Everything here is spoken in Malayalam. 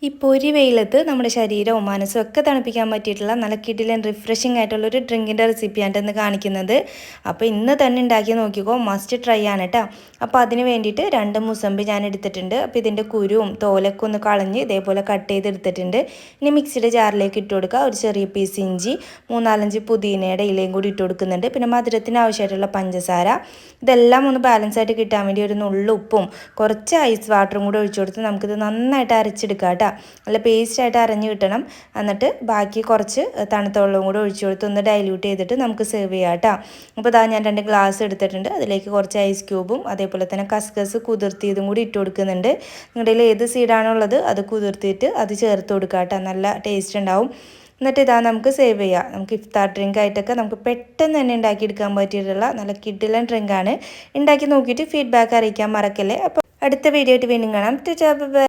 ഈ പൊരി വെയിലത്ത് നമ്മുടെ ശരീരവും മനസ്സും ഒക്കെ തണുപ്പിക്കാൻ പറ്റിയിട്ടുള്ള നല്ല കിടിലൻ റിഫ്രഷിംഗ് ആയിട്ടുള്ളൊരു ഡ്രിങ്കിൻ്റെ റെസിപ്പിയാണ് ഇന്ന് കാണിക്കുന്നത്. അപ്പോൾ ഇന്ന് തന്നെ ഉണ്ടാക്കി നോക്കിക്കോ, മസ്റ്റ് ട്രൈ ആണ് കേട്ടോ. അപ്പോൾ അതിന് വേണ്ടിയിട്ട് 2 മുസമ്പി ഞാൻ എടുത്തിട്ടുണ്ട്. അപ്പോൾ ഇതിൻ്റെ കുരുവും തോലൊക്കെ ഒന്ന് കളഞ്ഞ് ഇതേപോലെ കട്ട് ചെയ്തെടുത്തിട്ടുണ്ട്. ഇനി മിക്സിയുടെ ജാറിലേക്ക് ഇട്ട് കൊടുക്കുക. ഒരു ചെറിയ പീസ് ഇഞ്ചി, 3-4 പുതിനയുടെ ഇലയും കൂടി ഇട്ട് കൊടുക്കുന്നുണ്ട്. പിന്നെ മധുരത്തിന് ആവശ്യമായിട്ടുള്ള പഞ്ചസാര, ഇതെല്ലാം ഒന്ന് ബാലൻസ് ആയിട്ട് കിട്ടാൻ വേണ്ടി ഒരു നുള്ളു ഉപ്പും കുറച്ച് ഐസ് വാട്ടറും കൂടി ഒഴിച്ചു കൊടുത്ത് നമുക്കിത് നന്നായിട്ട് അരച്ചെടുക്കാം കേട്ടോ. നല്ല പേസ്റ്റായിട്ട് അരഞ്ഞ് കിട്ടണം. എന്നിട്ട് ബാക്കി കുറച്ച് തണുത്ത വെള്ളവും കൂടി ഒഴിച്ചു കൊടുത്ത് ഒന്ന് ഡൈല്യൂട്ട് ചെയ്തിട്ട് നമുക്ക് സെർവ് ചെയ്യാം കേട്ടോ. അപ്പോൾ ഇതാ ഞാൻ 2 ഗ്ലാസ് എടുത്തിട്ടുണ്ട്. അതിലേക്ക് കുറച്ച് ഐസ് ക്യൂബും അതേപോലെ തന്നെ കസ്കസ് കുതിർത്തിയതും കൂടി ഇട്ട് കൊടുക്കുന്നുണ്ട്. നിങ്ങളുടെ കയ്യിൽ ഏത് സീഡാണുള്ളത് അത് കുതിർത്തിയിട്ട് അത് ചേർത്ത് കൊടുക്കുക കേട്ടോ. നല്ല ടേസ്റ്റ് ഉണ്ടാവും. എന്നിട്ട് ഇതാ നമുക്ക് സേവ് ചെയ്യാം. നമുക്ക് ഇഫ്താർ ഡ്രിങ്ക് ആയിട്ടൊക്കെ നമുക്ക് പെട്ടെന്ന് തന്നെ ഉണ്ടാക്കിയെടുക്കാൻ പറ്റിയിട്ടുള്ള നല്ല കിടിലൻ ഡ്രിങ്കാണ്. ഉണ്ടാക്കി നോക്കിയിട്ട് ഫീഡ്ബാക്ക് അറിയിക്കാൻ മറക്കല്ലേ. അപ്പോൾ അടുത്ത വീഡിയോ ആയിട്ട് വീണ്ടും കാണാം. ബൈ.